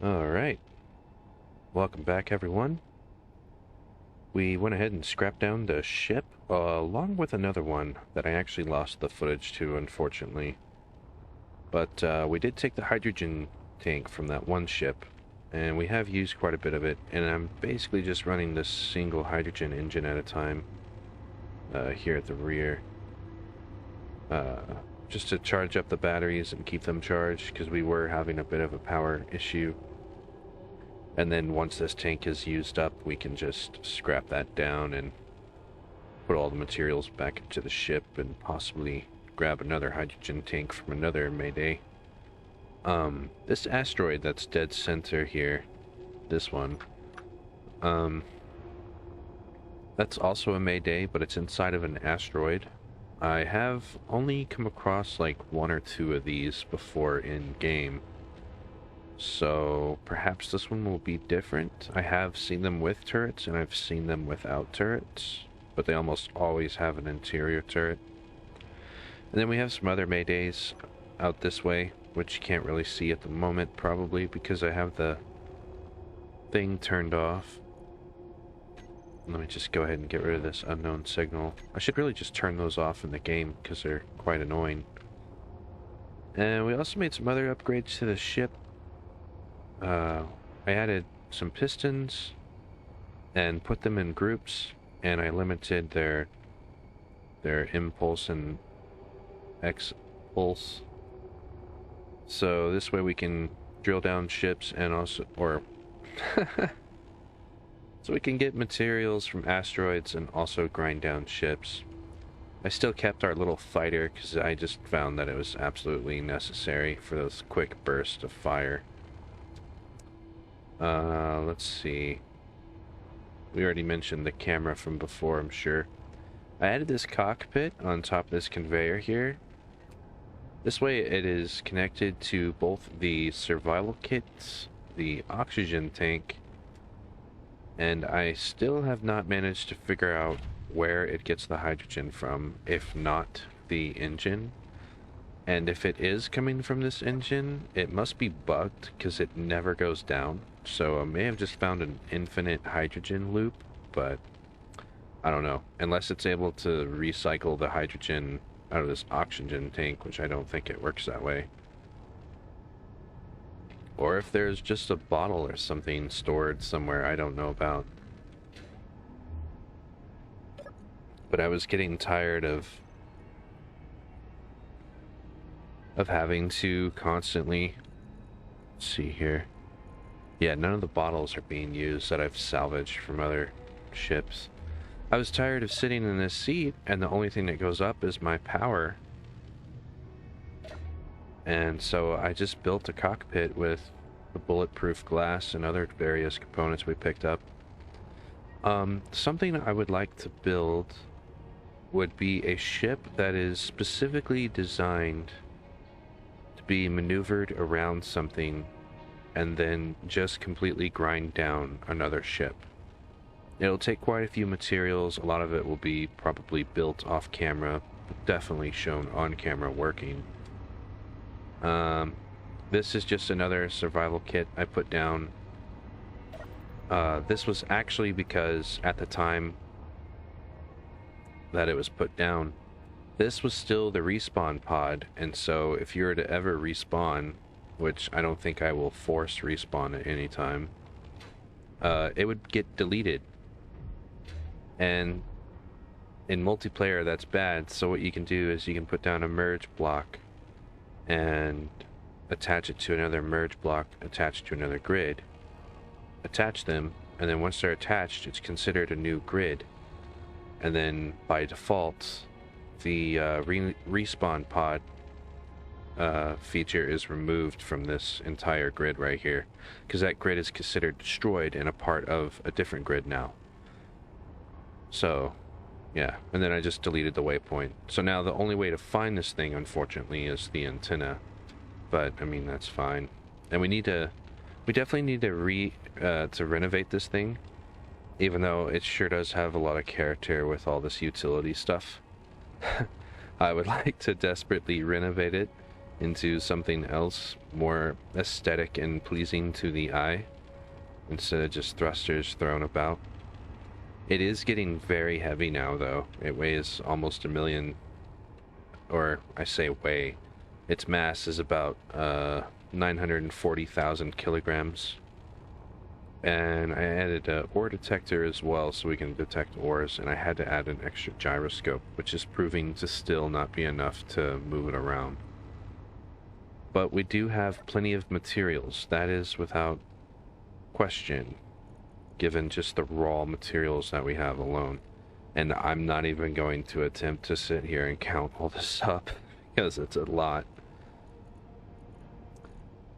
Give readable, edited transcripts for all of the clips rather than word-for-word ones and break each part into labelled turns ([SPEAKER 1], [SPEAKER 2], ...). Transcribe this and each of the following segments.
[SPEAKER 1] Alright, welcome back everyone. We went ahead and scrapped down the ship, along with another one that I actually lost the footage to, unfortunately. But we did take the hydrogen tank from that one ship, and we have used quite a bit of it, and I'm basically just running this single hydrogen engine at a time here at the rear. Just to charge up the batteries and keep them charged, because we were having a bit of a power issue. And then once this tank is used up, we can just scrap that down and put all the materials back into the ship and possibly grab another hydrogen tank from another mayday. This asteroid that's dead center here, this one, that's also a mayday, but it's inside of an asteroid. I have only come across like one or two of these before in game. So perhaps this one will be different. I have seen them with turrets and I've seen them without turrets, but they almost always have an interior turret. And then we have some other maydays out this way, which you can't really see at the moment, probably because I have the thing turned off. Let me just go ahead and get rid of this unknown signal. I should really just turn those off in the game because they're quite annoying. And we also made some other upgrades to the ship. I added some pistons and put them in groups, and I limited their impulse and expulse. So this way we can drill down ships and also, so we can get materials from asteroids and also grind down ships. I still kept our little fighter because I just found that it was absolutely necessary for those quick bursts of fire. Let's see. We already mentioned the camera from before, I'm sure. I added this cockpit on top of this conveyor here. This way it is connected to both the survival kits, the oxygen tank, and I still have not managed to figure out where it gets the hydrogen from, if not the engine. And if it is coming from this engine, it must be bugged because it never goes down. So I may have just found an infinite hydrogen loop, but I don't know. Unless it's able to recycle the hydrogen out of this oxygen tank, which I don't think it works that way. Or if there's just a bottle or something stored somewhere I don't know about. But I was getting tired of having to constantly, let's see here. Yeah, none of the bottles are being used that I've salvaged from other ships. I was tired of sitting in this seat and the only thing that goes up is my power. And so I just built a cockpit with the bulletproof glass and other various components we picked up. Something I would like to build would be a ship that is specifically designed to be maneuvered around something and then just completely grind down another ship. It'll take quite a few materials. A lot of it will be probably built off camera, but definitely shown on camera working. This is just another survival kit I put down. This was actually because at the time that it was put down, this was still the respawn pod, and so if you were to ever respawn, which I don't think I will force respawn at any time, it would get deleted. And in multiplayer that's bad, so what you can do is you can put down a merge block and attach it to another merge block attached to another grid, attach them, and then once they're attached it's considered a new grid, and then by default the respawn pod feature is removed from this entire grid right here, because that grid is considered destroyed and a part of a different grid now. So yeah, and then I just deleted the waypoint. So now the only way to find this thing, unfortunately, is the antenna. But I mean, that's fine. And we definitely need to renovate this thing, even though it sure does have a lot of character with all this utility stuff. I would like to desperately renovate it into something else more aesthetic and pleasing to the eye instead of just thrusters thrown about. It is getting very heavy now, though. It weighs almost 1,000,000, or I say weigh. Its mass is about 940,000 kilograms. And I added an ore detector as well so we can detect ores, and I had to add an extra gyroscope, which is proving to still not be enough to move it around. But we do have plenty of materials, that is without question, given just the raw materials that we have alone. And I'm not even going to attempt to sit here and count all this up, because it's a lot.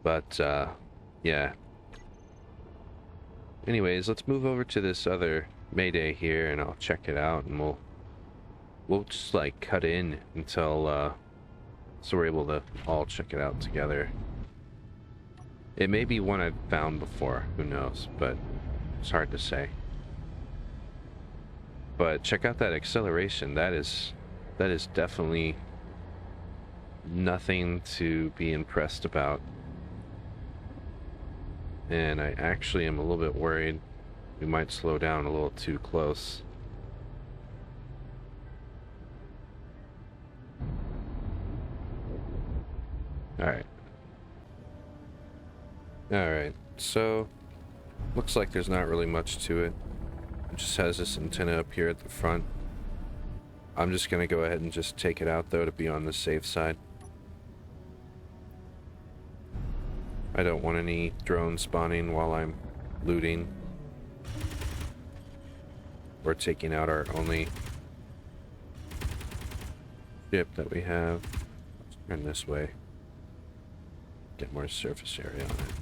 [SPEAKER 1] But, yeah. Anyways, let's move over to this other mayday here, and I'll check it out, and we'll just like cut in until so we're able to all check it out together. It may be one I've found before, who knows, but it's hard to say. But check out that acceleration. That is definitely nothing to be impressed about. And I actually am a little bit worried we might slow down a little too close. Alright. Alright, so looks like there's not really much to it. It just has this antenna up here at the front. I'm just gonna go ahead and just take it out though to be on the safe side. I don't want any drones spawning while I'm looting or taking out our only ship that we have. Let's turn this way. Get more surface area on it.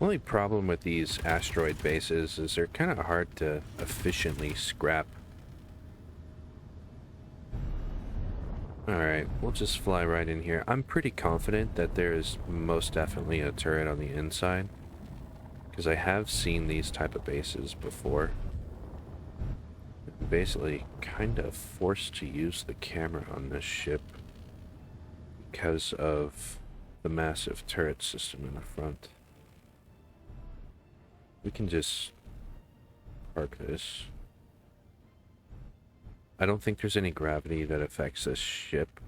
[SPEAKER 1] Only problem with these asteroid bases is they're kind of hard to efficiently scrap. Alright, we'll just fly right in here. I'm pretty confident that there is most definitely a turret on the inside, because I have seen these type of bases before. I'm basically kind of forced to use the camera on this ship because of the massive turret system in the front. We can just park this. I don't think there's any gravity that affects this ship.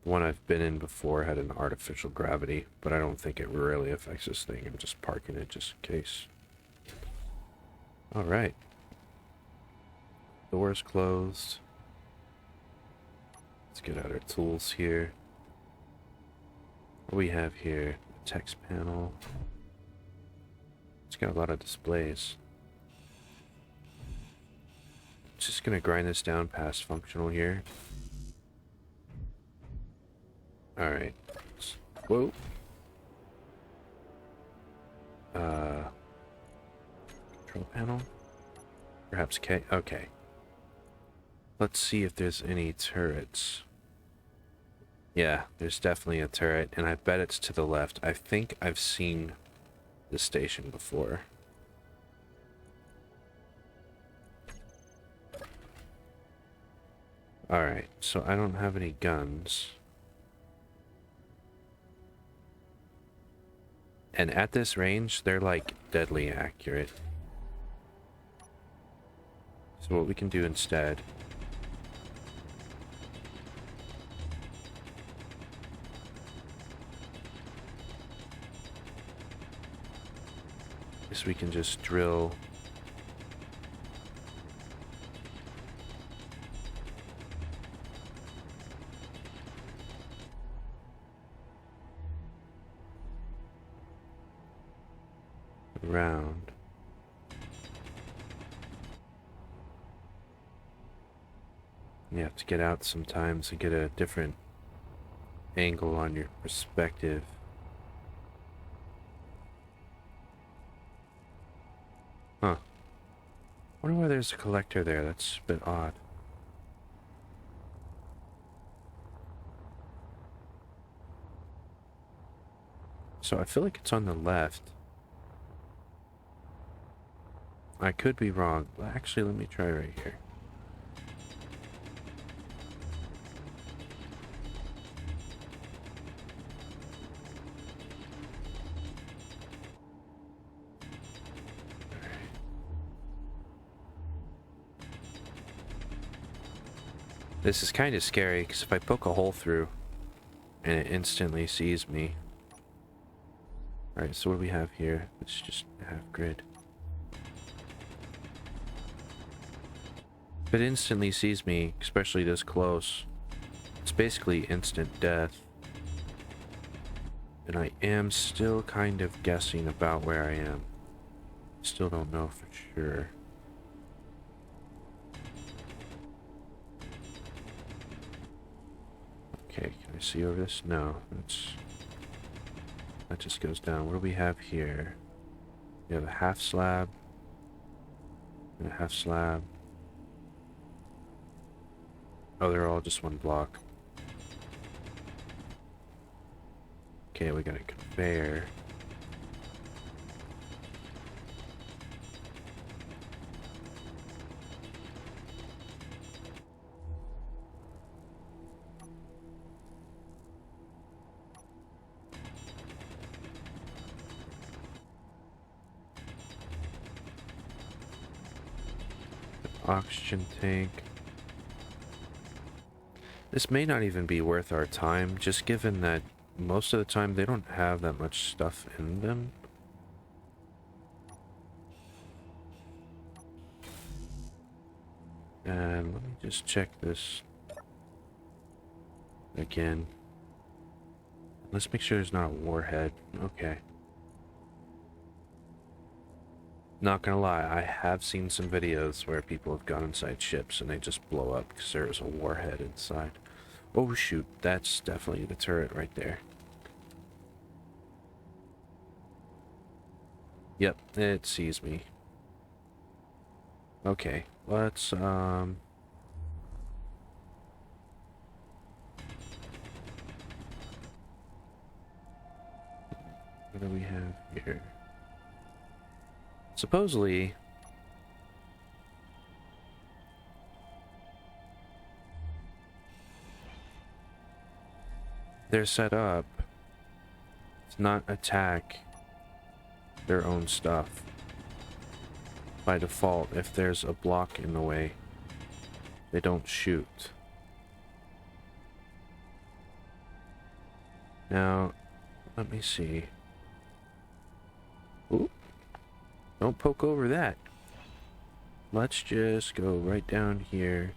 [SPEAKER 1] The one I've been in before had an artificial gravity, but I don't think it really affects this thing. I'm just parking it just in case. Alright. Door's closed. Let's get out our tools here. What do we have here? A text panel. It's got a lot of displays. Just gonna grind this down past functional here. Alright. Whoa. Control panel? Perhaps K? Okay. Let's see if there's any turrets. Yeah, there's definitely a turret, and I bet it's to the left. I think I've seen this station before. Alright, so I don't have any guns. And at this range, they're like deadly accurate. So what we can do instead is we can just drill around. You have to get out sometimes to get a different angle on your perspective. Huh. Wonder why there's a collector there. That's a bit odd. So I feel like it's on the left. I could be wrong. Actually, let me try right here. This is kind of scary, because if I poke a hole through, and it instantly sees me. Alright, so what do we have here? Let's just have grid. If it instantly sees me, especially this close, it's basically instant death. And I am still kind of guessing about where I am. Still don't know for sure. Okay, can I see over this? No, that just goes down. What do we have here? We have a half slab and a half slab. Oh, they're all just one block. Okay, we got a conveyor. Oxygen tank. This may not even be worth our time, just given that most of the time they don't have that much stuff in them. And let me just check this again. Let's make sure there's not a warhead. Okay. Not gonna lie, I have seen some videos where people have gone inside ships and they just blow up because there's a warhead inside. Oh shoot, that's definitely the turret right there. Yep, it sees me. Okay, let's what do we have here? Supposedly, they're set up to not attack their own stuff by default. If there's a block in the way, they don't shoot. Now, let me see. Ooh. Don't poke over that. Let's just go right down here.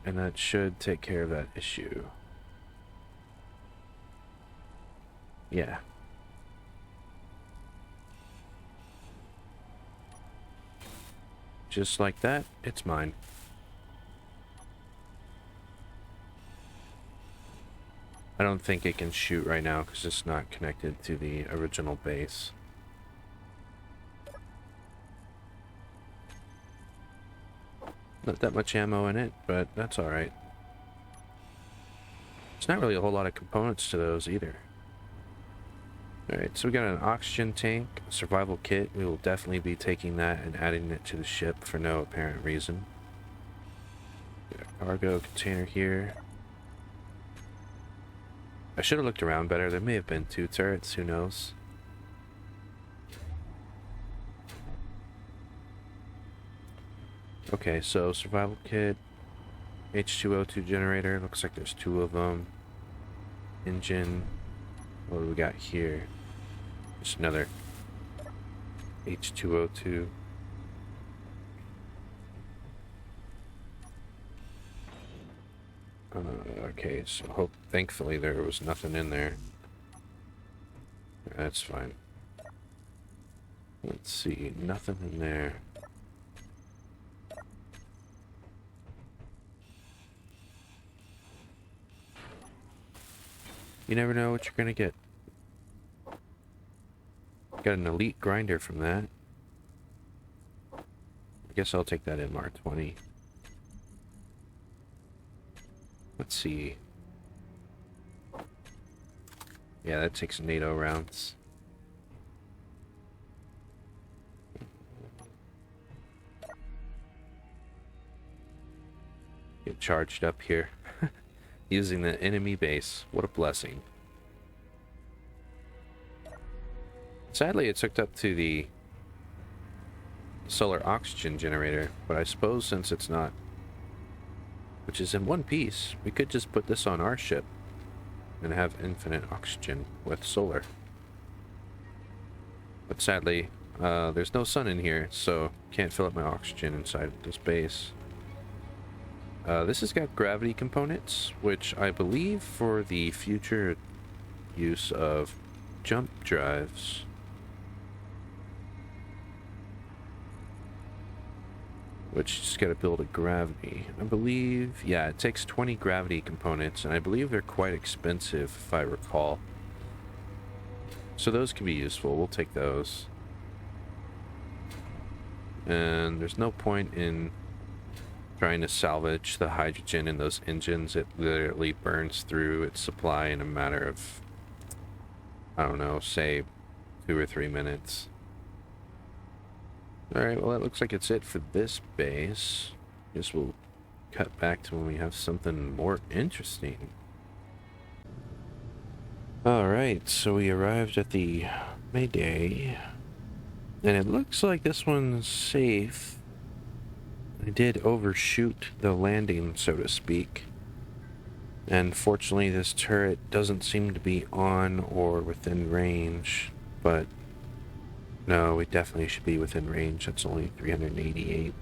[SPEAKER 1] And that should take care of that issue. Yeah. Just like that, it's mine. I don't think it can shoot right now because it's not connected to the original base. Not that much ammo in it, but that's alright. There's not really a whole lot of components to those either. Alright, so we got an oxygen tank, a survival kit. We will definitely be taking that and adding it to the ship for no apparent reason. Got a cargo container here. I should have looked around better. There may have been 2 turrets, who knows. Okay, so survival kit, H2O2 generator, looks like there's 2 of them. Engine, what do we got here? Just another H2O2. Okay, so thankfully there was nothing in there. That's fine. Let's see, nothing in there. You never know what you're gonna get. Got an elite grinder from that. I guess I'll take that MR20. Let's see. Yeah, that takes NATO rounds. Get charged up here. Using the enemy base. What a blessing. Sadly, it's hooked up to the solar oxygen generator, but I suppose since it's not, which is in one piece, we could just put this on our ship and have infinite oxygen with solar. But sadly, there's no sun in here, so can't fill up my oxygen inside this base. This has got gravity components, which I believe for the future use of jump drives. Which just gotta build a gravity. I believe, yeah, it takes 20 gravity components, and I believe they're quite expensive if I recall. So those can be useful, we'll take those. And there's no point in trying to salvage the hydrogen in those engines. It literally burns through its supply in a matter of, I don't know, say 2 or 3 minutes. Alright, well that looks like it's it for this base. Guess we'll cut back to when we have something more interesting. Alright, so we arrived at the Mayday. And it looks like this one's safe. I did overshoot the landing, so to speak. And fortunately this turret doesn't seem to be on or within range, but no, we definitely should be within range. That's only 388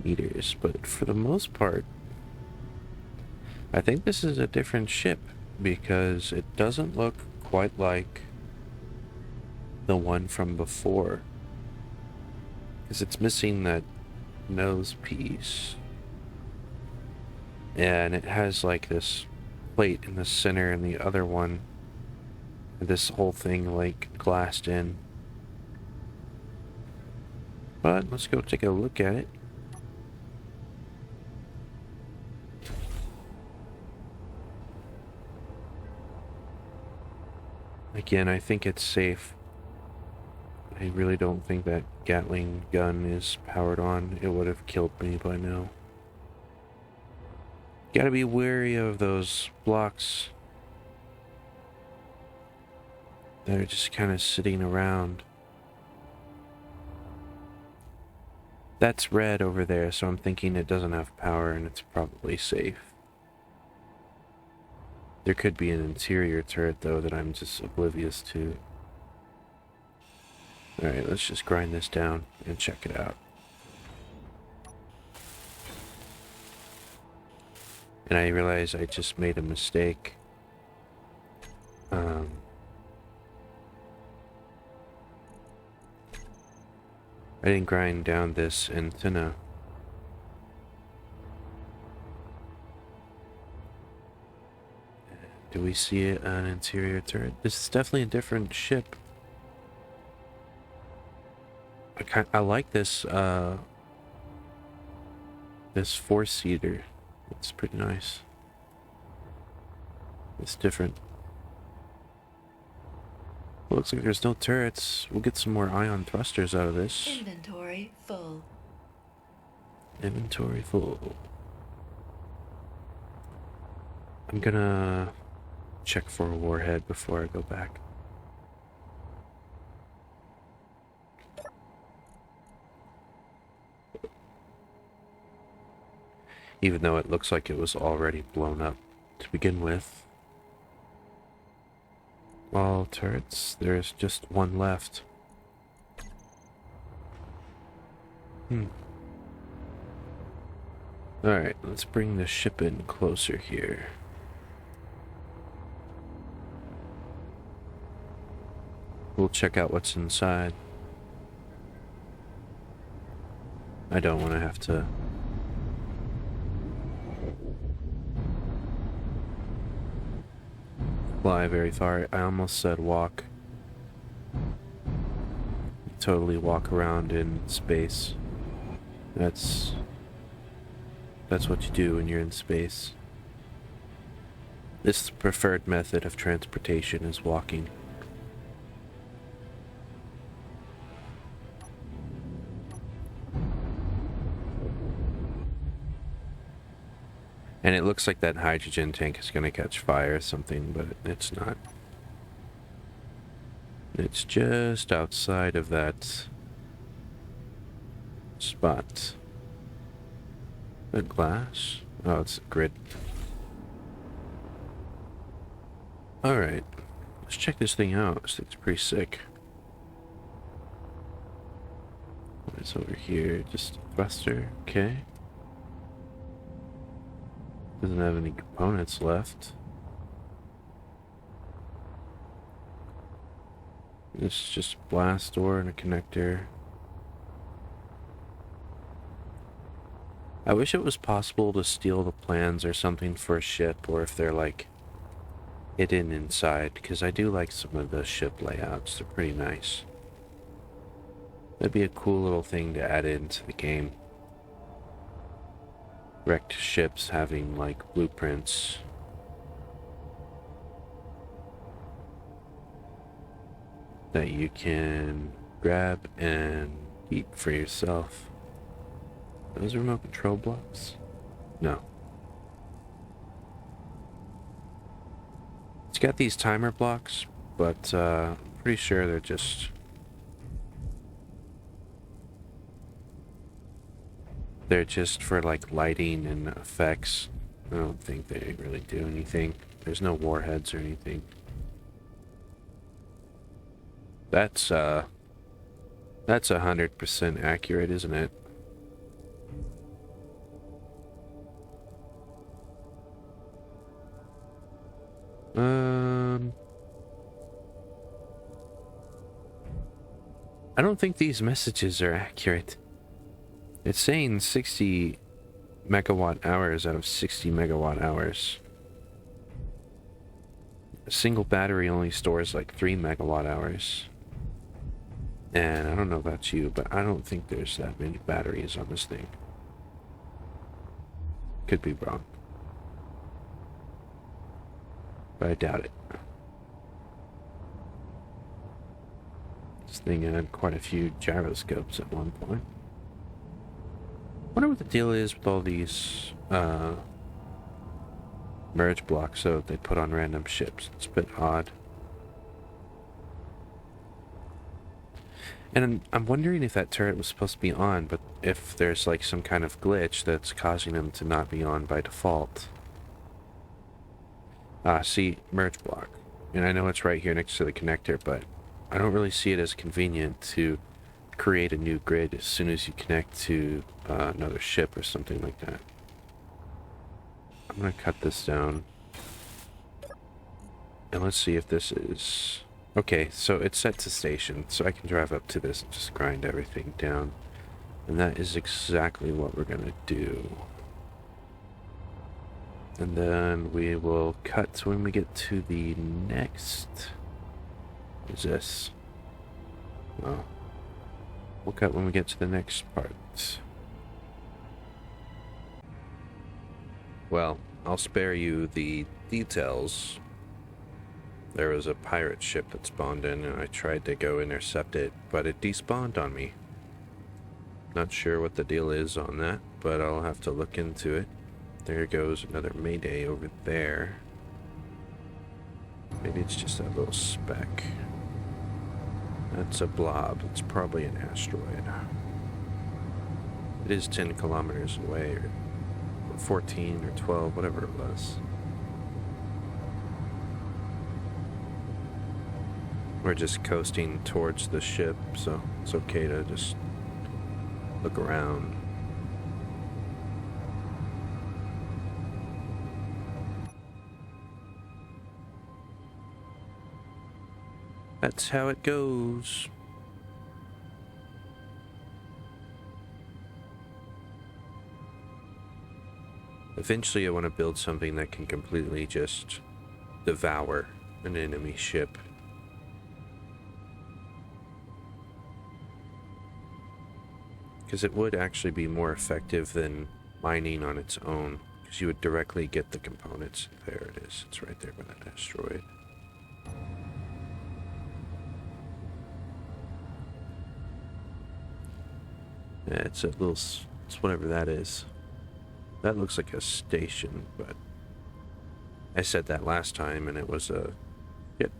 [SPEAKER 1] meters, but for the most part, I think this is a different ship because it doesn't look quite like the one from before. Because it's missing that nose piece. And it has like this plate in the center and the other one, this whole thing like glassed in. But let's go take a look at it. Again, I think it's safe. I really don't think that Gatling gun is powered on. It would have killed me by now. Gotta be wary of those blocks that are just kind of sitting around. That's red over there, so I'm thinking it doesn't have power and it's probably safe. There could be an interior turret though that I'm just oblivious to. Alright, let's just grind this down and check it out. And I realize I just made a mistake. I didn't grind down this antenna. Do we see an interior turret? This is definitely a different ship. I like this this four-seater. It's pretty nice. It's different. Looks like there's no turrets. We'll get some more ion thrusters out of this.
[SPEAKER 2] Inventory full.
[SPEAKER 1] Inventory full. I'm gonna check for a warhead before I go back. Even though it looks like it was already blown up to begin with. All turrets, there's just one left. Alright, let's bring the ship in closer here. We'll check out what's inside. I don't want to have to fly very far. I almost said walk. Totally walk around in space. That's what you do when you're in space. This preferred method of transportation is walking. And it looks like that hydrogen tank is going to catch fire or something, but it's not. It's just outside of that spot. The glass? Oh, it's a grid. Alright. Let's check this thing out. This thing's pretty sick. What's over here? Just a thruster. Okay. Doesn't have any components left. It's just a blast door and a connector. I wish it was possible to steal the plans or something for a ship, or if they're like hidden inside, because I do like some of the ship layouts. They're pretty nice. That'd be a cool little thing to add into the game. Wrecked ships having like blueprints. That you can grab and eat for yourself. Those remote control blocks? No. It's got these timer blocks, but I'm pretty sure they're just... They're just for like lighting and effects. I don't think they really do anything. There's no warheads or anything. That's 100% accurate, isn't it? I don't think these messages are accurate. It's saying 60 megawatt hours out of 60 megawatt hours. A single battery only stores like 3 megawatt hours. And I don't know about you, but I don't think there's that many batteries on this thing. Could be wrong. But I doubt it. This thing had quite a few gyroscopes at one point. Wonder what the deal is with all these merge blocks that they put on random ships. It's a bit odd. And I'm wondering if that turret was supposed to be on, but if there's like some kind of glitch that's causing them to not be on by default. See, merge block. And I know it's right here next to the connector, but I don't really see it as convenient to create a new grid as soon as you connect to another ship or something like that. I'm gonna cut this down. And let's see if this is... Okay, so it's set to station, so I can drive up to this and just grind everything down. And that is exactly what we're gonna do. And then we will cut when we get to the next... What is this? Well, we'll cut when we get to the next part. Well, I'll spare you the details. There was a pirate ship that spawned in, and I tried to go intercept it, but it despawned on me. Not sure what the deal is on that, but I'll have to look into it. There goes another mayday over there. Maybe it's just that little speck. That's a blob. It's probably an asteroid. It is 10 kilometers away, or 14 or 12, whatever it was. We're just coasting towards the ship, so it's okay to just look around. That's how it goes. Eventually I want to build something that can completely just devour an enemy ship. Because it would actually be more effective than mining on its own. Because you would directly get the components. There it is. It's right there by that asteroid. Yeah, it's a little... It's whatever that is. That looks like a station, but I said that last time and it was a ship.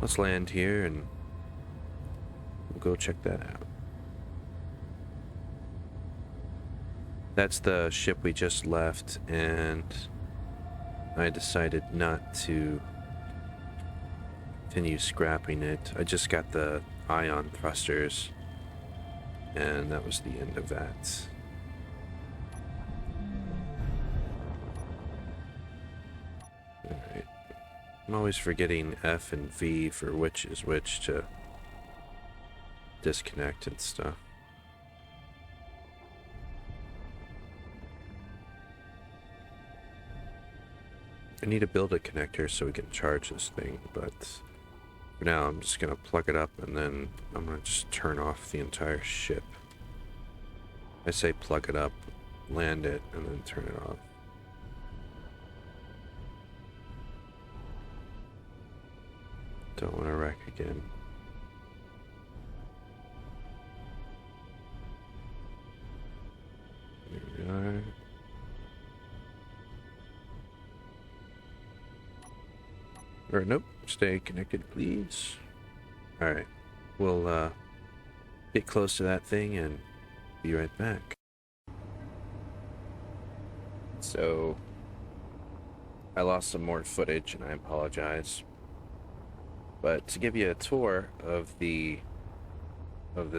[SPEAKER 1] Let's land here and we'll go check that out. That's the ship we just left, and I decided not to continue scrapping it. I just got the ion thrusters, and that was the end of that. Alright. I'm always forgetting F and V for which is which to disconnect and stuff. I need to build a connector so we can charge this thing, but for now I'm just gonna plug it up and then I'm gonna just turn off the entire ship. I say plug it up, land it, and then turn it off. Don't want to wreck again. There we are. Or nope, stay connected, please. Alright, we'll get close to that thing and be right back. So, I lost some more footage and I apologize. But to give you a tour of the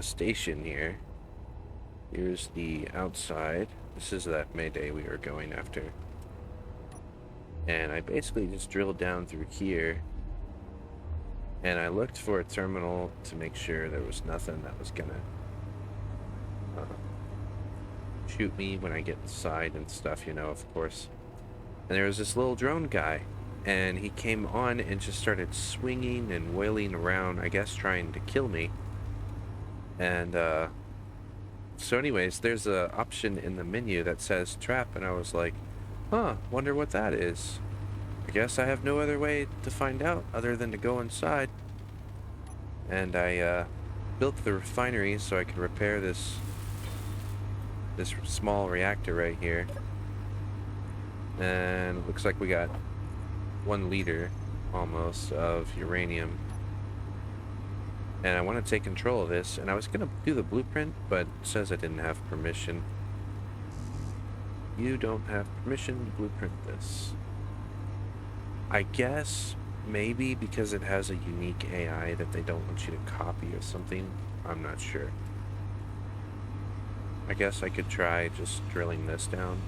[SPEAKER 1] station here, here's the outside. This is that mayday we were going after. And I basically just drilled down through here and I looked for a terminal to make sure there was nothing that was gonna shoot me when I get inside and stuff, you know, of course. And there was this little drone guy, and he came on and just started swinging and wailing around, I guess trying to kill me. And so anyways, there's a option in the menu that says trap, and I was like, huh, wonder what that is. I guess I have no other way to find out other than to go inside. And I built the refinery so I could repair this small reactor right here. And looks like we got 1 liter almost of uranium. And I want to take control of this, and I was gonna do the blueprint, but it says I didn't have permission. You don't have permission to blueprint this. I guess maybe because it has a unique AI that they don't want you to copy or something. I'm not sure. I guess I could try just drilling this down.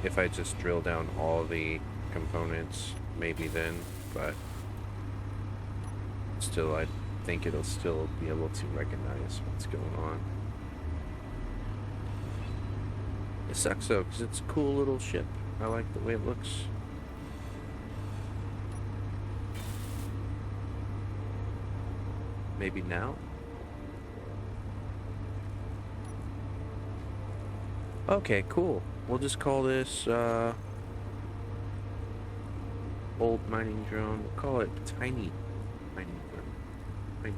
[SPEAKER 1] If I just drill down all the components, maybe then, but still I think it'll still be able to recognize what's going on. It sucks though, because it's a cool little ship. I like the way it looks. Maybe now? Okay, cool. We'll just call this old mining drone. We'll call it tiny mining drone.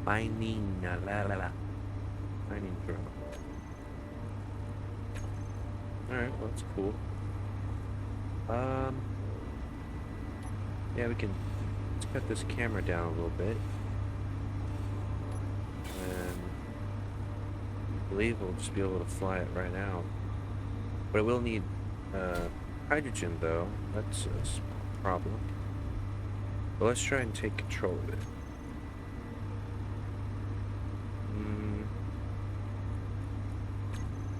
[SPEAKER 1] Mining mining drone. Alright, well that's cool. Yeah, we can let's cut this camera down a little bit. And I believe we'll just be able to fly it right now. But it will need hydrogen though. That's a problem. But let's try and take control of it.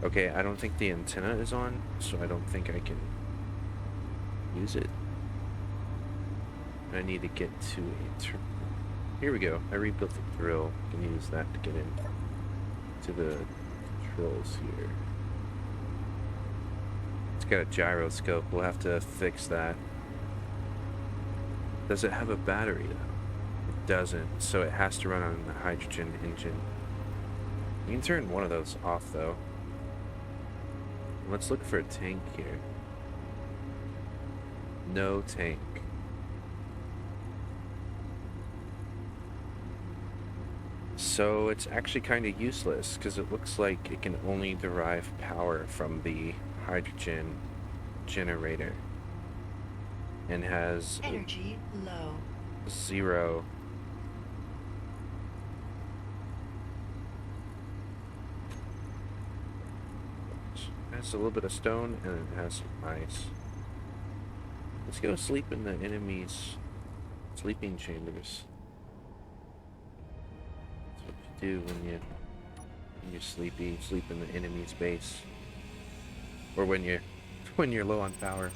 [SPEAKER 1] Okay, I don't think the antenna is on, so I don't think I can use it. I need to get to a terminal. Here we go. I rebuilt the drill. I can use that to get in to the controls here. It's got a gyroscope. We'll have to fix that. Does it have a battery though? It doesn't, so it has to run on the hydrogen engine. You can turn one of those off though. Let's look for a tank here. No tank. So it's actually kind of useless because it looks like it can only derive power from the hydrogen generator and has
[SPEAKER 2] energy low.
[SPEAKER 1] 0. It has a little bit of stone and it has some ice. Let's go sleep in the enemy's sleeping chambers. That's what you do when you're sleepy. You sleep in the enemy's base, or when you're low on power.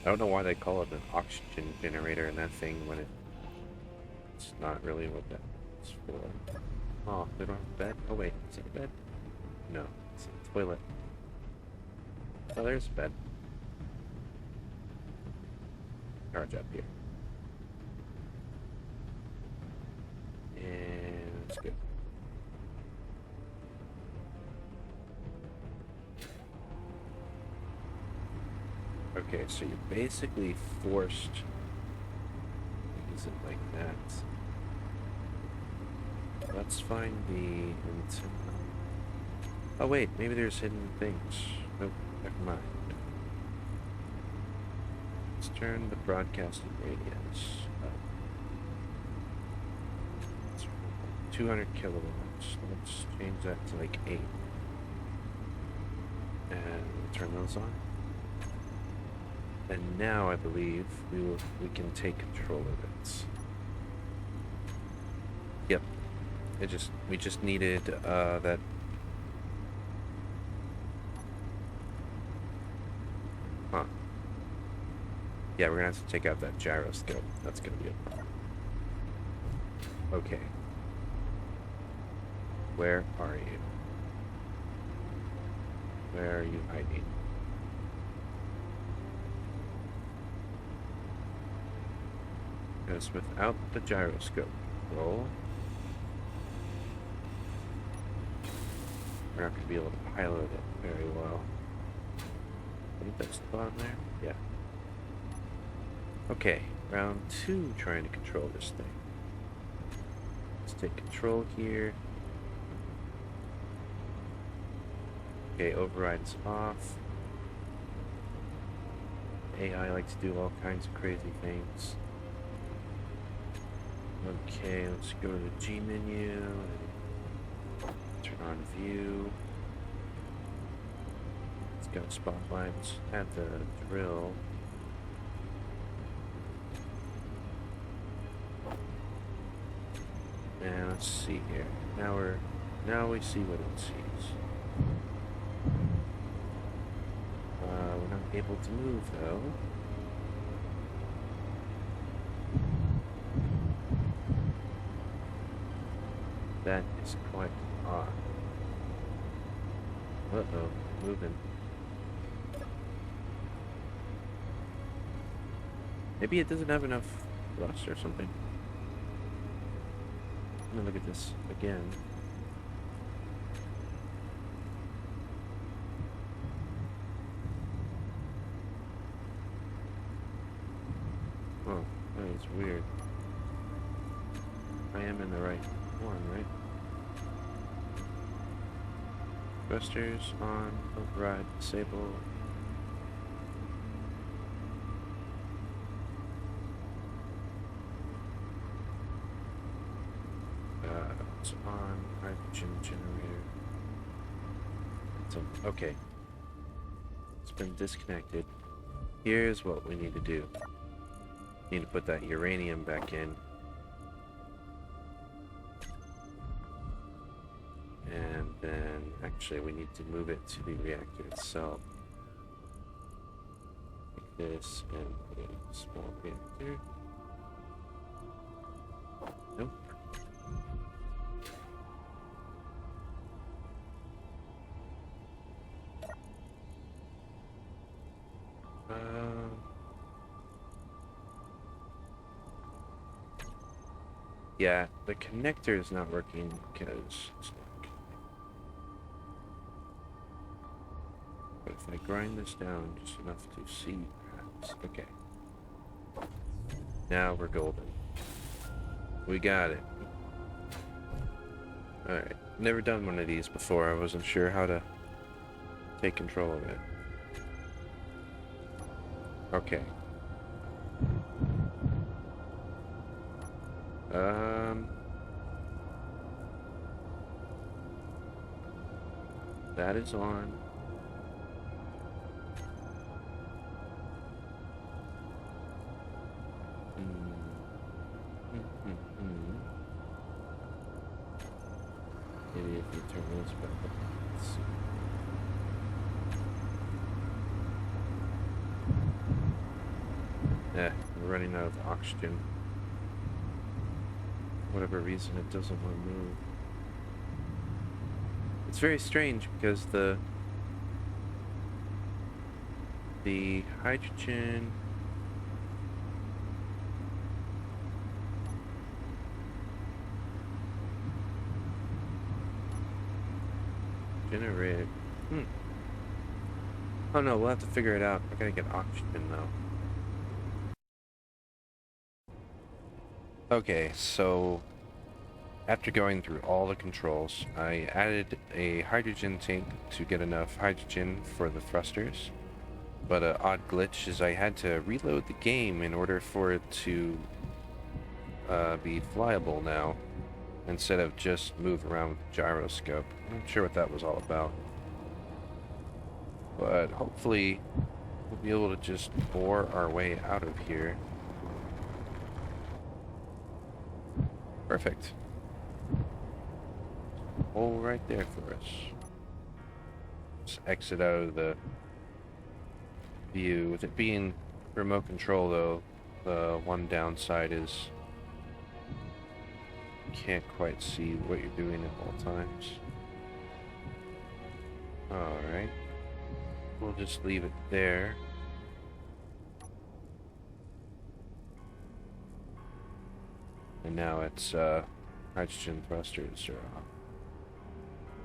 [SPEAKER 1] I don't know why they call it an oxygen generator in that thing when it's not really what that's for. Oh, they don't have a bed? Oh wait, is it a bed? No, it's a toilet. Oh, there's a bed. Charge up here. And let's go. Okay, so you're basically forced to use it like that. Let's find the antenna. Oh wait, maybe there's hidden things. Nope, never mind. Let's turn the broadcasting radius up. 200 kilowatts. Let's change that to like 8. And turn those on. And now I believe we can take control of it. Yep. We just needed that. Huh. Yeah, we're gonna have to take out that gyroscope. That's gonna be a problem. Okay. Where are you? Where are you hiding? Because without the gyroscope roll, we're not going to be able to pilot it very well. I think that's the bottom there? Yeah. Okay, round 2 trying to control this thing. Let's take control here. Okay, override's off. AI likes to do all kinds of crazy things. Okay, let's go to the G menu and turn on view. It's got spotlights. Add the drill. And let's see here. Now we see what it sees. We're not able to move though. That is quite odd. Uh-oh, moving. Maybe it doesn't have enough thrust or something. I'm gonna look at this again. Oh, that is weird. I am in the right one, right? Thrusters on, override, disable. It's on, hydrogen generator. So, okay. It's been disconnected. Here's what we need to do. Need to put that uranium back in. And then, actually, we need to move it to the reactor itself. Like this, and put in a small reactor. Nope. Yeah, the connector is not working because it's not. But if I grind this down just enough to see, perhaps. Okay. Now we're golden. We got it. Alright. Never done one of these before. I wasn't sure how to take control of it. Okay. That is on. Maybe if you turn this back up. Let's see. Yeah, we're running out of oxygen. For whatever reason, it doesn't want to move. It's very strange because the hydrogen generate. Oh no, we'll have to figure it out. I gotta get oxygen though. Okay, so after going through all the controls, I added a hydrogen tank to get enough hydrogen for the thrusters. But an odd glitch is I had to reload the game in order for it to be flyable now, instead of just move around with the gyroscope. I'm not sure what that was all about. But hopefully we'll be able to just bore our way out of here. Perfect. Hole right there for us. Just exit out of the view. With it being remote control though, the one downside is you can't quite see what you're doing at all times. Alright. We'll just leave it there. And now it's hydrogen thrusters are off.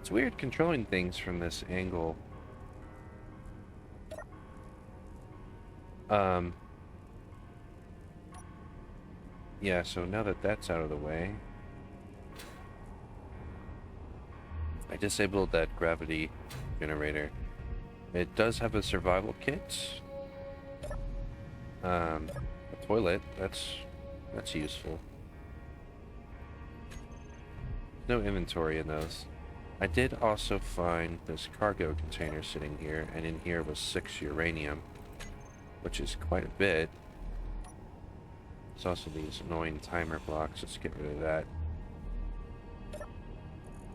[SPEAKER 1] It's weird controlling things from this angle. Yeah, so now that that's out of the way, I disabled that gravity generator. It does have a survival kit. A toilet, that's useful. No inventory in those. I did also find this cargo container sitting here, and in here was 6 uranium, which is quite a bit. There's also these annoying timer blocks. Let's get rid of that.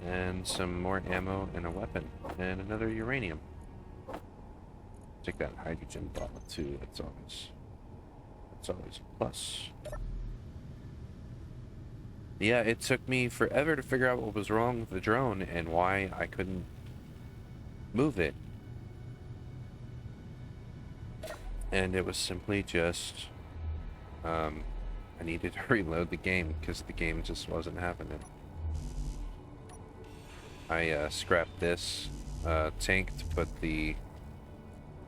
[SPEAKER 1] And some more ammo and a weapon, and another uranium. Take that hydrogen bottle too. That's always a plus. Yeah, it took me forever to figure out what was wrong with the drone and why I couldn't move it. And it was simply just, I needed to reload the game because the game just wasn't happening. I scrapped this tank to put the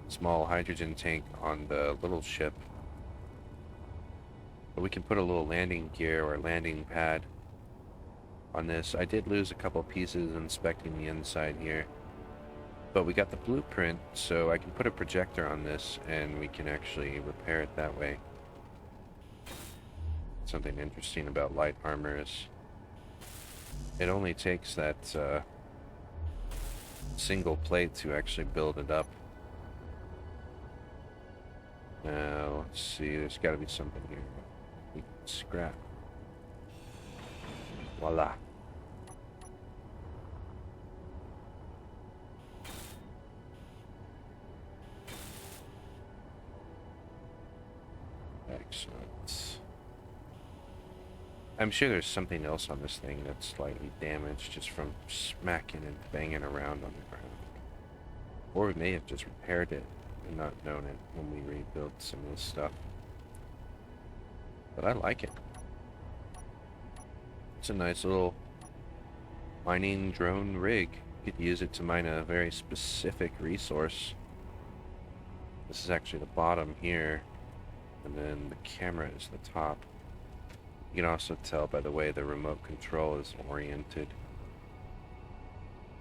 [SPEAKER 1] small hydrogen tank on the little ship. But we can put a little landing gear or landing pad on this. I did lose a couple pieces inspecting the inside here, but we got the blueprint, so I can put a projector on this and we can actually repair it that way. Something interesting about light armor is it only takes that single plate to actually build it up. Now, let's see, there's got to be something here. We can scrap. Voila. Excellent. I'm sure there's something else on this thing that's slightly damaged just from smacking and banging around on the ground. Or we may have just repaired it and not known it when we rebuilt some of this stuff. But I like it. It's a nice little mining drone rig. You could use it to mine a very specific resource. This is actually the bottom here, and then the camera is the top. You can also tell by the way the remote control is oriented.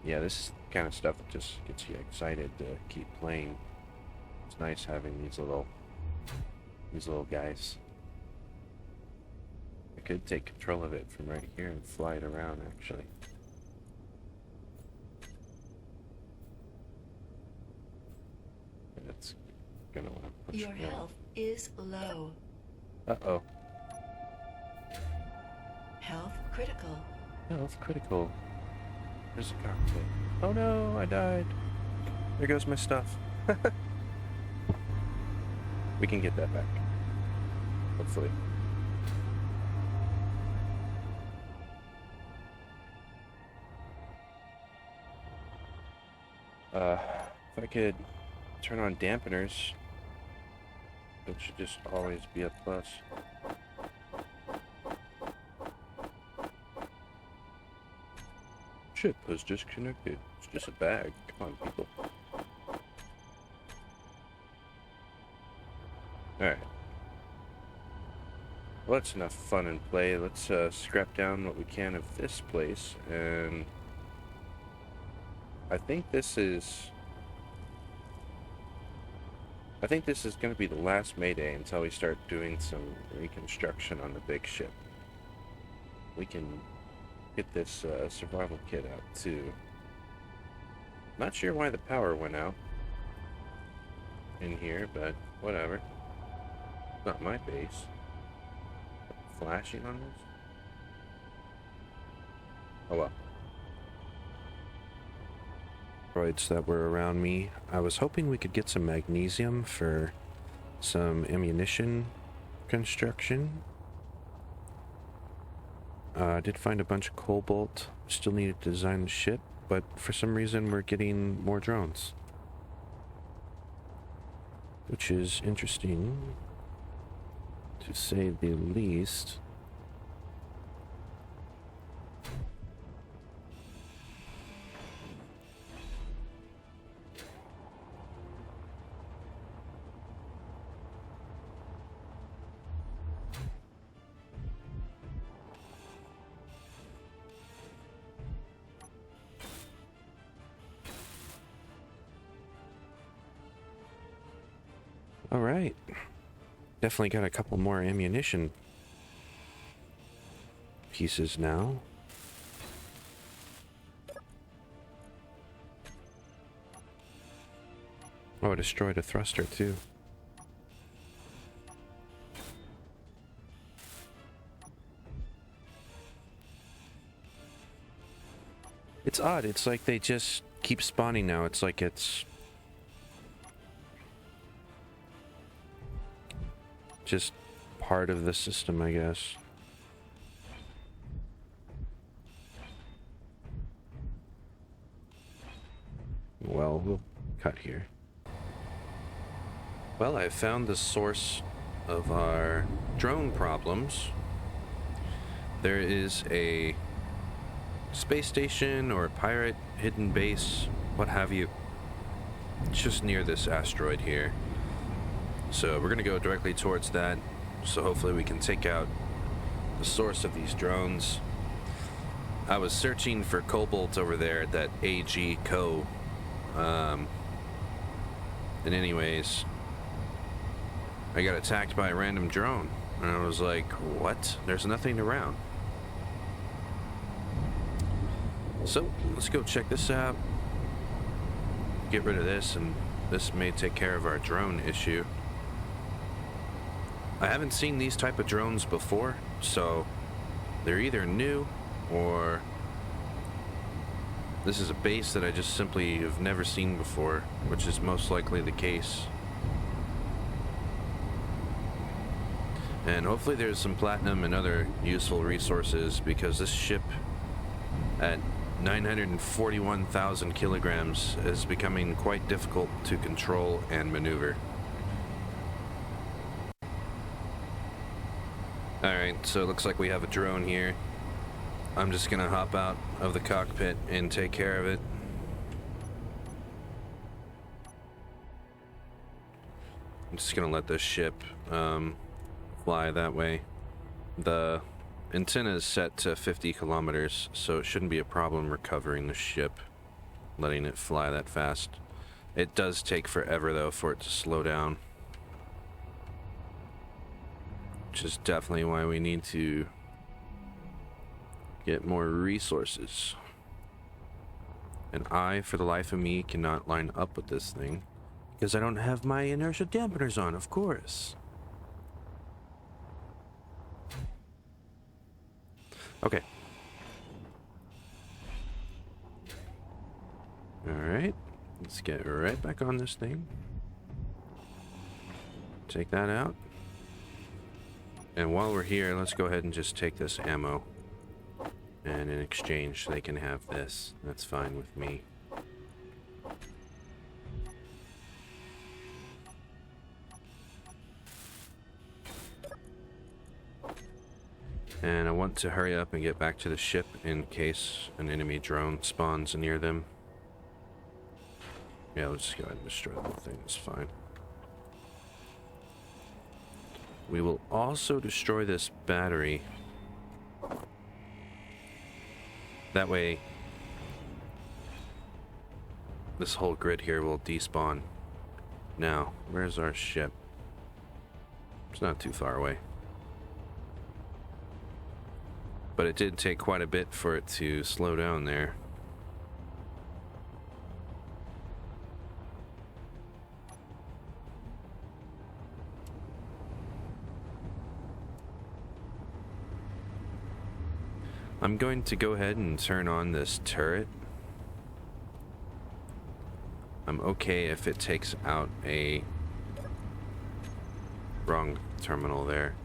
[SPEAKER 1] Yeah, this is the kind of stuff that just gets you excited to keep playing. It's nice having these little guys. I could take control of it from right here and fly it around, actually. It's gonna want to push
[SPEAKER 2] Your
[SPEAKER 1] me
[SPEAKER 2] health is low.
[SPEAKER 1] Uh-oh.
[SPEAKER 2] Health critical.
[SPEAKER 1] Health critical. There's a cockpit. Oh no, I died. There goes my stuff. We can get that back. Hopefully. If I could turn on dampeners, it should just always be a plus. Ship was disconnected. It's just a bag. Come on, people. Alright. Well, that's enough fun and play. Let's scrap down what we can of this place, and I think this is going to be the last Mayday until we start doing some reconstruction on the big ship. We can get this survival kit out too. Not sure why the power went out in here, but whatever. It's not my base. Flashing on this? Oh well. Droids that were around me. I was hoping we could get some magnesium for some ammunition construction. I did find a bunch of cobalt. Still needed to design the ship, but for some reason we're getting more drones, which is interesting, to say the least. All right. Definitely got a couple more ammunition pieces now. Oh, I destroyed a thruster too. It's odd. It's like they just keep spawning now. It's like it's just part of the system, I guess. Well, we'll cut here. Well, I found the source of our drone problems. There is a space station or a pirate hidden base, what have you. It's just near this asteroid here. So we're gonna go directly towards that, so hopefully we can take out the source of these drones. I was searching for cobalt over there at that AG Co. And anyways, I got attacked by a random drone, and I was like, what? There's nothing around. So let's go check this out, get rid of this, and this may take care of our drone issue. I haven't seen these type of drones before, so they're either new or this is a base that I just simply have never seen before, which is most likely the case. And hopefully there's some platinum and other useful resources, because this ship at 941,000 kilograms is becoming quite difficult to control and maneuver. Alright, so it looks like we have a drone here. I'm just gonna hop out of the cockpit and take care of it. I'm just gonna let this ship fly that way. The antenna is set to 50 kilometers, so it shouldn't be a problem recovering the ship, letting it fly that fast. It does take forever, though, for it to slow down. Which is definitely why we need to get more resources. And I, for the life of me, cannot line up with this thing, because I don't have my inertia dampeners on, of course. Okay. Alright. Let's get right back on this thing. Take that out. And while we're here, let's go ahead and just take this ammo. And in exchange, they can have this. That's fine with me. And I want to hurry up and get back to the ship in case an enemy drone spawns near them. Yeah, let's just go ahead and destroy the whole thing. It's fine. We will also destroy this battery. That way, this whole grid here will despawn. Now, where's our ship? It's not too far away. But it did take quite a bit for it to slow down there. I'm going to go ahead and turn on this turret. I'm okay if it takes out a wrong terminal there.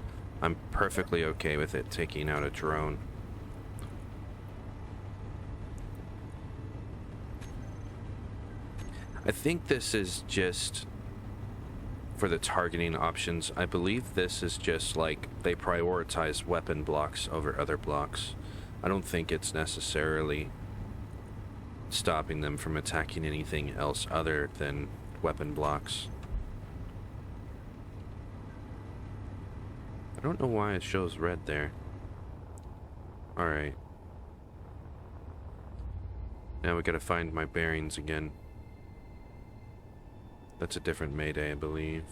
[SPEAKER 1] I'm perfectly okay with it taking out a drone. I think this is just for the targeting options. I believe this is just like they prioritize weapon blocks over other blocks. I don't think it's necessarily stopping them from attacking anything else other than weapon blocks. I don't know why it shows red there. Alright. Now we gotta find my bearings again. That's a different mayday, I believe.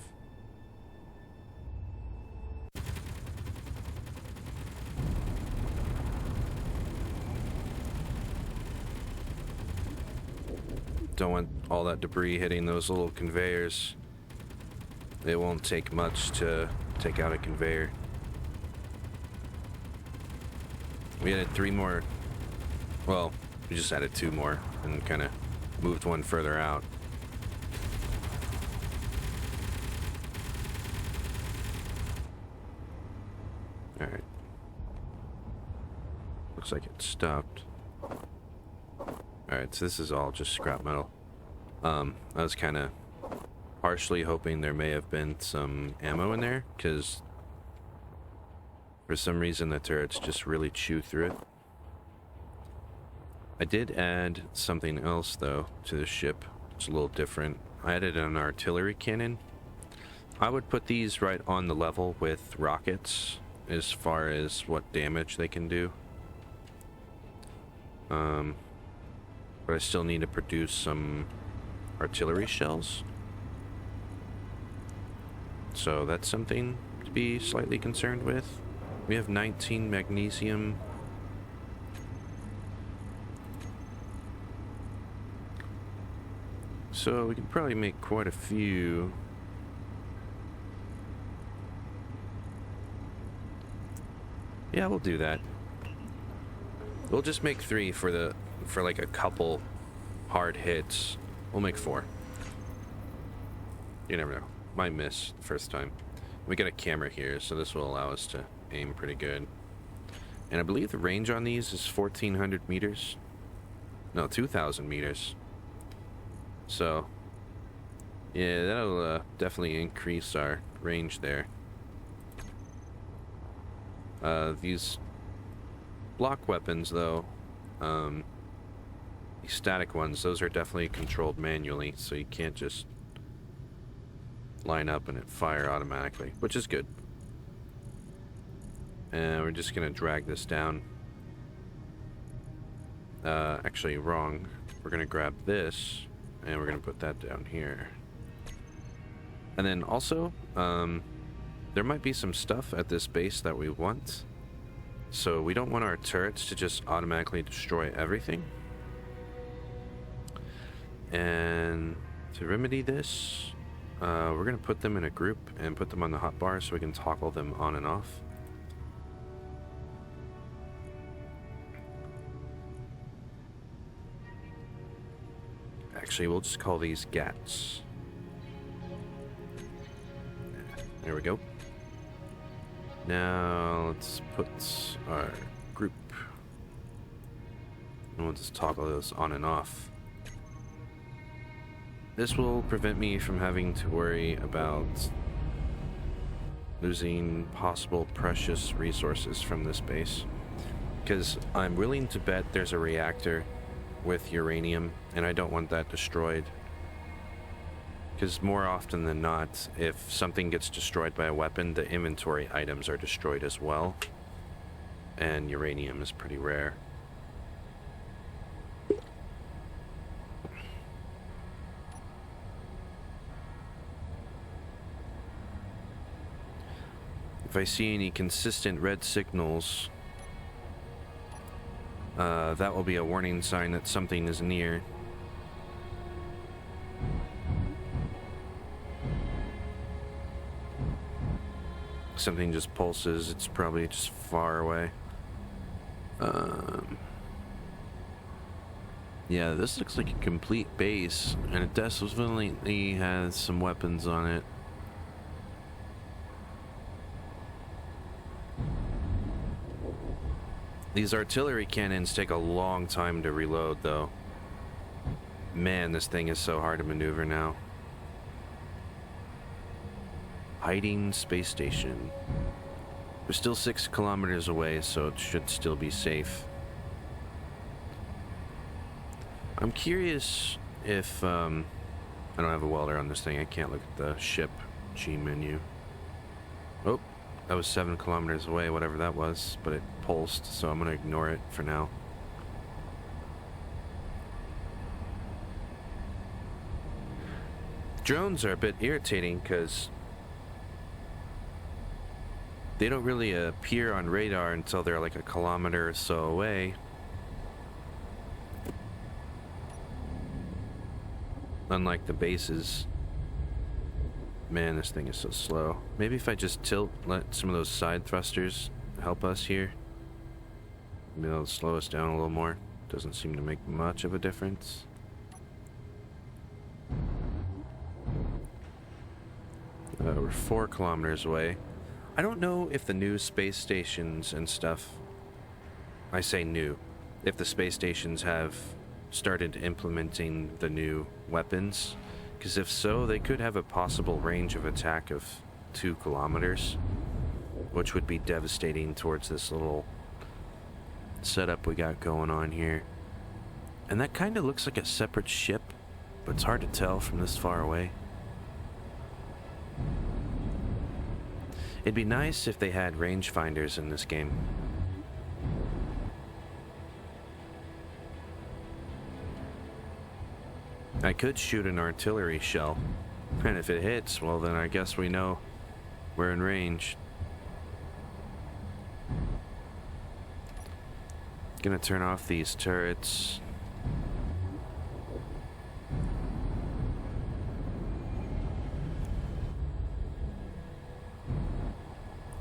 [SPEAKER 1] Don't want all that debris hitting those little conveyors. It won't take much to take out a conveyor. We added 3 more. Well, we just added 2 more and kind of moved one further out. Alright. Looks like it stopped. Alright, so this is all just scrap metal. I was kind of partially hoping there may have been some ammo in there, because for some reason the turrets just really chew through it. I did add something else, though, to the ship. It's a little different. I added an artillery cannon. I would put these right on the level with rockets as far as what damage they can do. But I still need to produce some artillery shells. So that's something to be slightly concerned with. We have 19 magnesium. So we can probably make quite a few. Yeah, we'll do that. We'll just make 3 for like a couple hard hits. We'll make 4. You never know. Might miss the first time. We got a camera here, so this will allow us to aim pretty good. And I believe the range on these is 1,400 meters. No, 2,000 meters. So, yeah, that'll definitely increase our range there. These block weapons, though, these static ones, those are definitely controlled manually, so you can't just line up and it fire automatically, which is good. And we're just gonna drag this down. Actually wrong. We're gonna grab this and we're gonna put that down here. And then also, there might be some stuff at this base that we want. So we don't want our turrets to just automatically destroy everything. And to remedy this, we're gonna put them in a group and put them on the hotbar so we can toggle them on and off. Actually, we'll just call these GATs. There we go. Now let's put our group, and we'll just toggle those on and off. This will prevent me from having to worry about losing possible precious resources from this base, because I'm willing to bet there's a reactor with uranium and I don't want that destroyed, because more often than not, if something gets destroyed by a weapon, the inventory items are destroyed as well, and uranium is pretty rare. If I see any consistent red signals, that will be a warning sign that something is near. Something just pulses, it's probably just far away. Yeah, this looks like a complete base, and it definitely has some weapons on it. These artillery cannons take a long time to reload, though. Man, this thing is so hard to maneuver now. Hiding space station. We're still 6 kilometers away, so it should still be safe. I'm curious if, I don't have a welder on this thing. I can't look at the ship G menu. Oh, that was 7 kilometers away, whatever that was, but it pulsed, so I'm gonna ignore it for now. Drones are a bit irritating because they don't really appear on radar until they're like a kilometer or so away. Unlike the bases. Man, this thing is so slow. Maybe if I just let some of those side thrusters help us here. Maybe they'll slow us down a little more. Doesn't seem to make much of a difference. We're 4 kilometers away. I don't know if the new space stations and stuff, I say new, if the space stations have started implementing the new weapons, because if so, they could have a possible range of attack of 2 kilometers, which would be devastating towards this little setup we got going on here. And that kind of looks like a separate ship, but it's hard to tell from this far away. It'd be nice if they had rangefinders in this game. I could shoot an artillery shell, and if it hits, well then I guess we know we're in range. Gonna turn off these turrets.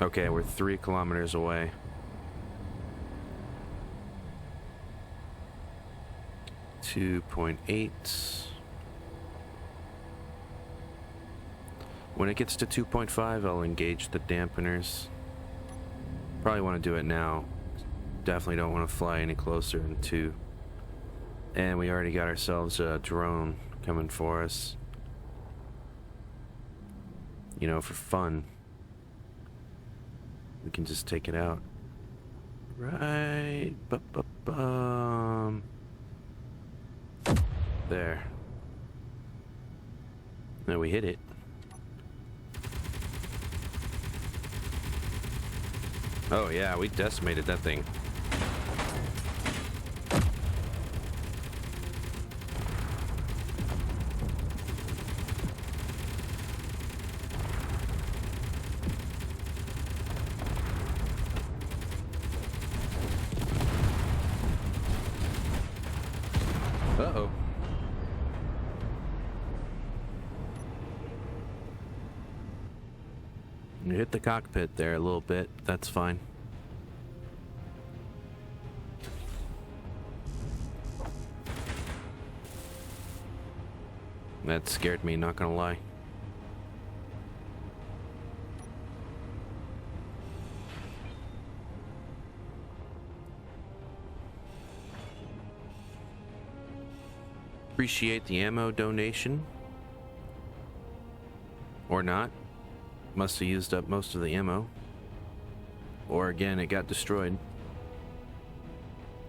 [SPEAKER 1] Okay, we're 3 kilometers away. .8. When it gets to 2.5, I'll engage the dampeners. Probably want to do it now. Definitely don't want to fly any closer than 2. And we already got ourselves a drone coming for us. You know, for fun. We can just take it out. Right. Bum. There. Now we hit it. Oh yeah, we decimated that thing. Uh-oh. You hit the cockpit there a little bit. That's fine. That scared me, not gonna lie. Appreciate the ammo donation. Or not. Must have used up most of the ammo. Or again, it got destroyed.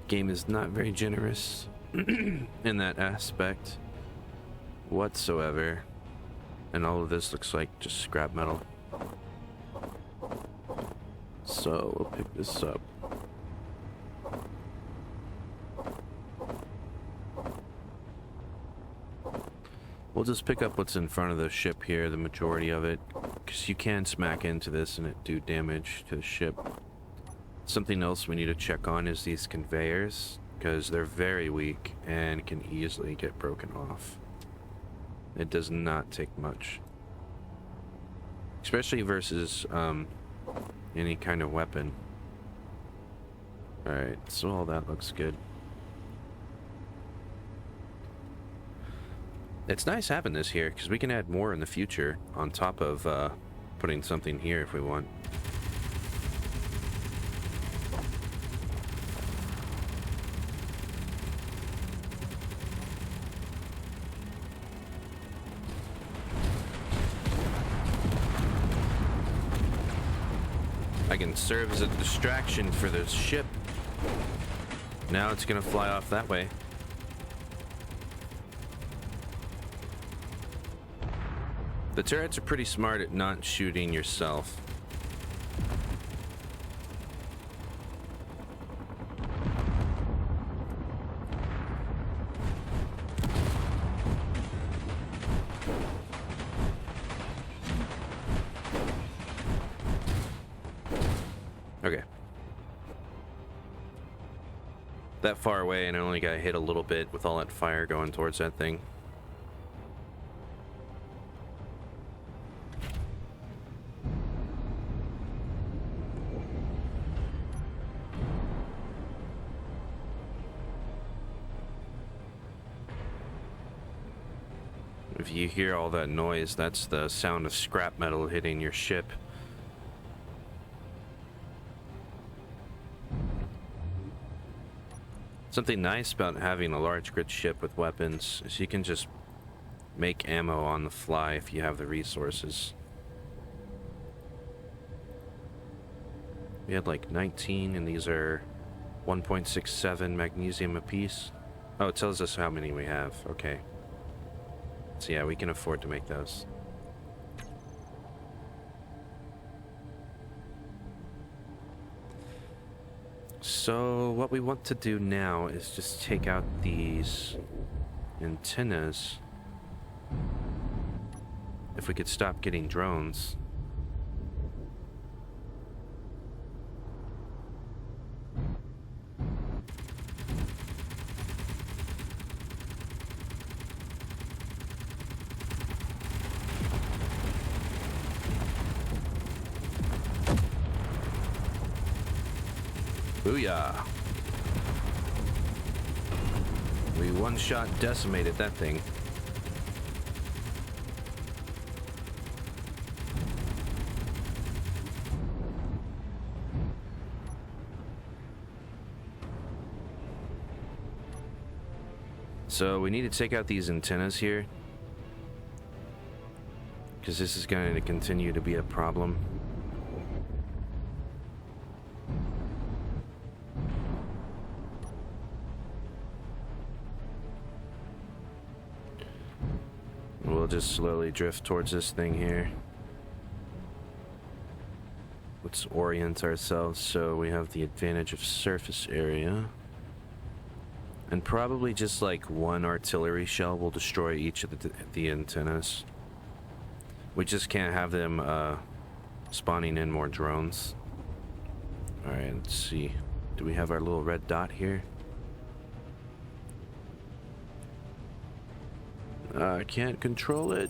[SPEAKER 1] Game is not very generous in that aspect whatsoever. And all of this looks like just scrap metal. So we'll pick this up. We'll just pick up what's in front of the ship here, the majority of it, because you can smack into this and it do damage to the ship. Something else we need to check on is these conveyors, because they're very weak and can easily get broken off. It does not take much. Especially versus any kind of weapon. Alright, so all that looks good. It's nice having this here, because we can add more in the future, on top of putting something here if we want. I can serve as a distraction for the ship. Now it's gonna fly off that way. The turrets are pretty smart at not shooting yourself. Okay. That far away and I only got hit a little bit with all that fire going towards that thing. If you hear all that noise, that's the sound of scrap metal hitting your ship. Something nice about having a large grid ship with weapons is you can just make ammo on the fly if you have the resources. We had like 19 and these are 1.67 magnesium apiece. Oh, it tells us how many we have. Okay. So yeah, we can afford to make those. So what we want to do now is just take out these antennas. If we could stop getting drones. Booyah! We one-shot decimated that thing. So we need to take out these antennas here, because this is going to continue to be a problem. We'll just slowly drift towards this thing here. let's orient ourselves so we have the advantage of surface area. And probably just like one artillery shell will destroy each of the antennas. We just can't have them spawning in more drones. Alright, let's see. Do we have our little red dot here? I can't control it.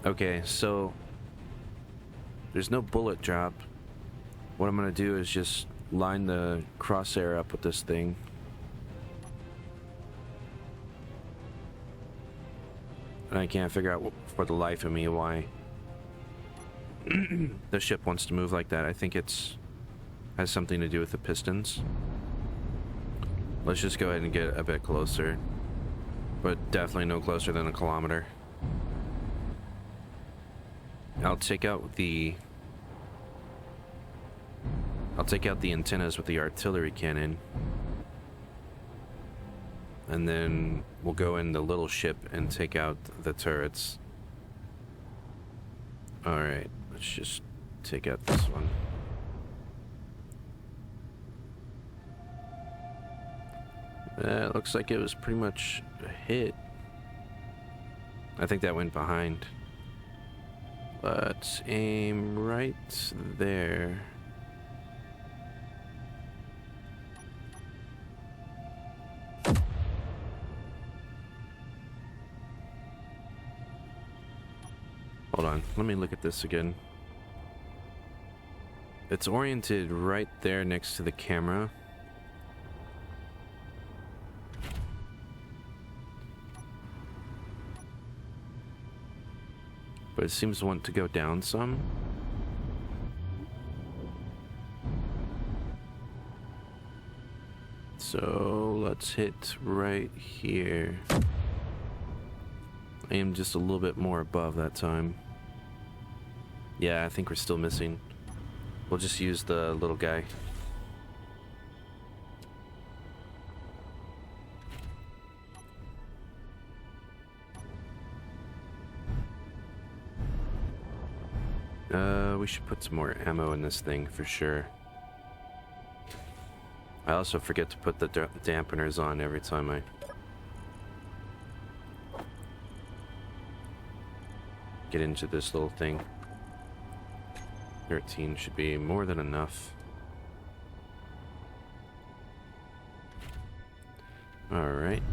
[SPEAKER 1] Okay, so there's no bullet drop. What I'm gonna do is just line the crosshair up with this thing. And I can't figure out for the life of me why the ship wants to move like that. I think it's has something to do with the pistons. Let's just go ahead and get a bit closer, but definitely no closer than a kilometer. I'll take out the antennas with the artillery cannon, and then we'll go in the little ship and take out the turrets. Alright, let's just take out this one. It looks like it was pretty much a hit. I think that went behind. Let's aim right there. Hold on, let me look at this again. It's oriented right there next to the camera. But it seems to want to go down some. So let's hit right here. Aim just a little bit more above that time. Yeah, I think we're still missing. We'll just use the little guy. We should put some more ammo in this thing for sure. I also forget to put the dampeners on every time I get into this little thing. 13 should be more than enough. Alright.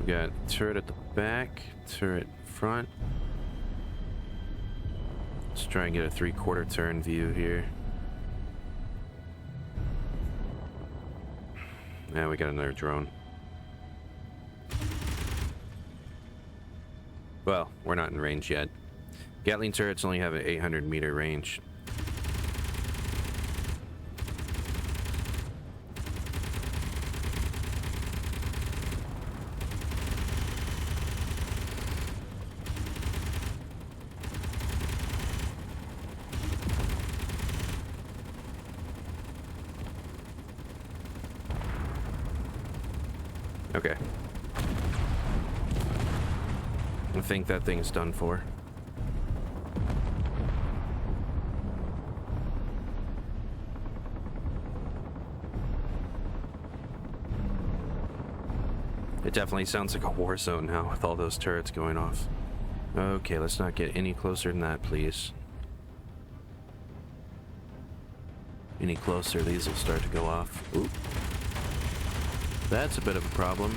[SPEAKER 1] We got turret at the back, turret front. Let's try and get a 3/4 turn view here. Now we got another drone. Well, we're not in range yet. Gatling turrets only have an 800-meter range. Okay. I think that thing's done for. It definitely sounds like a war zone now with all those turrets going off. Okay, let's not get any closer than that, please. Any closer, these will start to go off. Ooh. That's a bit of a problem.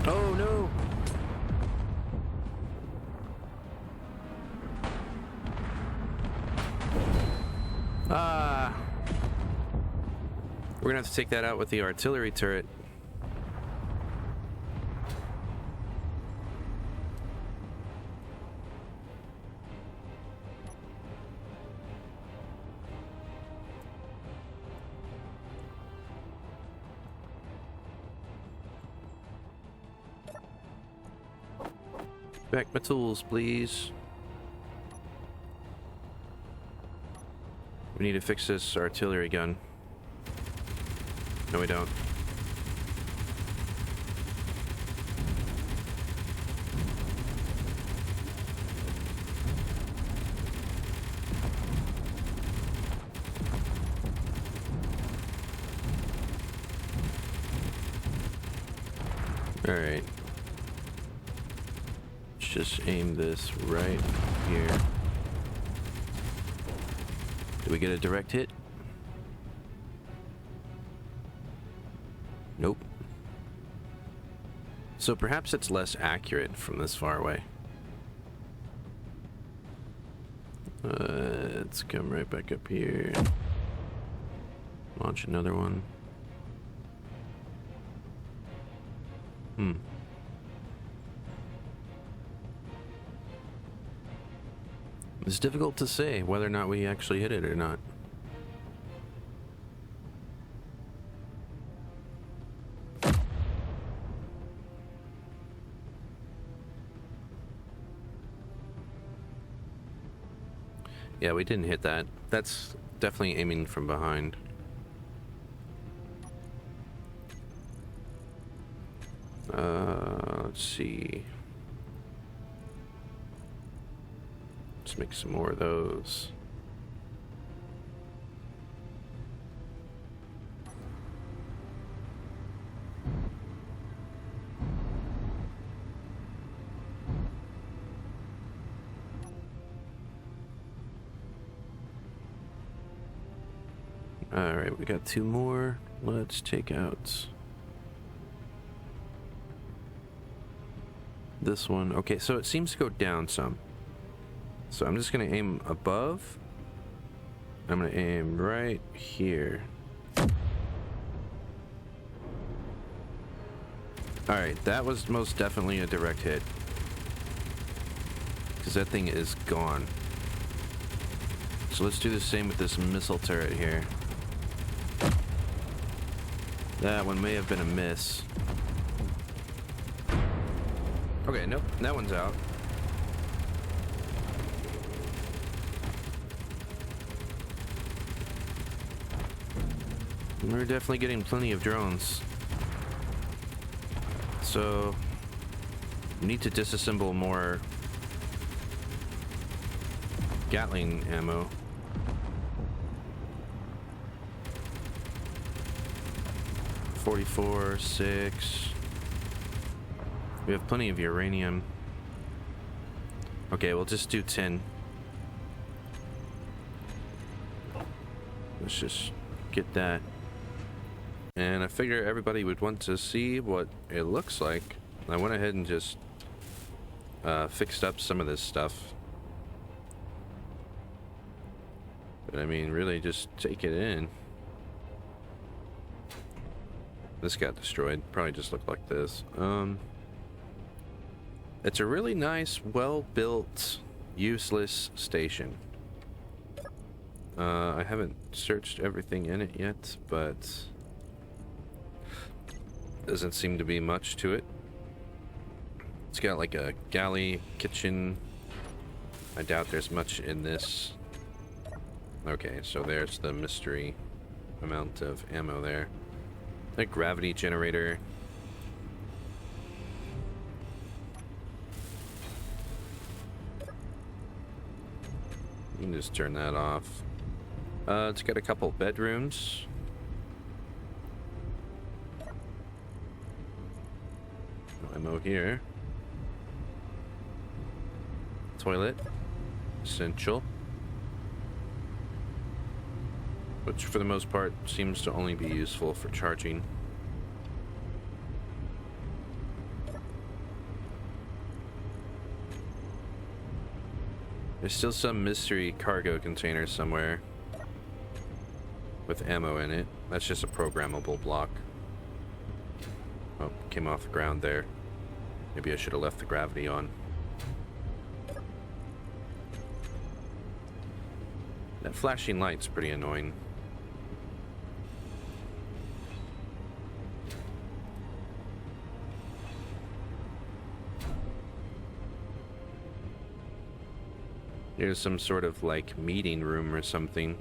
[SPEAKER 1] Oh no! Ah! We're gonna have to take that out with the artillery turret. Back my tools, please. We need to fix this artillery gun. No, we don't. Alright. Let's just aim this right here. Do we get a direct hit? Nope. So perhaps it's less accurate from this far away. Let's come right back up here. Launch another one. It's difficult to say whether or not we actually hit it or not. Yeah, we didn't hit that. That's definitely aiming from behind. Let's see. Let's make some more of those. Alright, we got two more. Let's take out this one. Okay, so it seems to go down some. So I'm just going to aim above. I'm going to aim right here. Alright, that was most definitely a direct hit. Because that thing is gone. So let's do the same with this missile turret here. That one may have been a miss. Okay, nope, that one's out. We're definitely getting plenty of drones. So, we need to disassemble more Gatling ammo. .44, 6. We have plenty of uranium. Okay, we'll just do 10. Let's just get that. And I figure everybody would want to see what it looks like. I went ahead and just fixed up some of this stuff. But I mean, really just take it in. This got destroyed. Probably just looked like this. It's a really nice, well-built, useless station. I haven't searched everything in it yet, but doesn't seem to be much to it. It's got like a galley kitchen. I doubt there's much in this. Okay, so there's the mystery amount of ammo there. A gravity generator. You can just turn that off. It's got a couple bedrooms. No ammo here. Toilet. Essential. Which for the most part seems to only be useful for charging. There's still some mystery cargo container somewhere with ammo in it. That's just a programmable block. Oh, came off the ground there. Maybe I should have left the gravity on. That flashing light's pretty annoying. Here's some sort of like meeting room or something.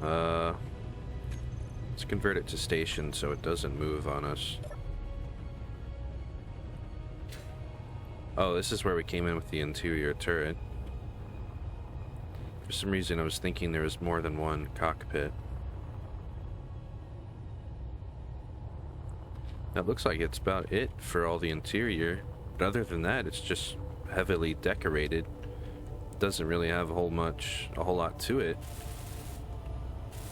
[SPEAKER 1] Let's convert it to station so it doesn't move on us. Oh, this is where we came in with the interior turret. For some reason I was thinking there was more than one cockpit. That looks like it's about it for all the interior. But other than that, it's just heavily decorated. Doesn't really have a whole lot to it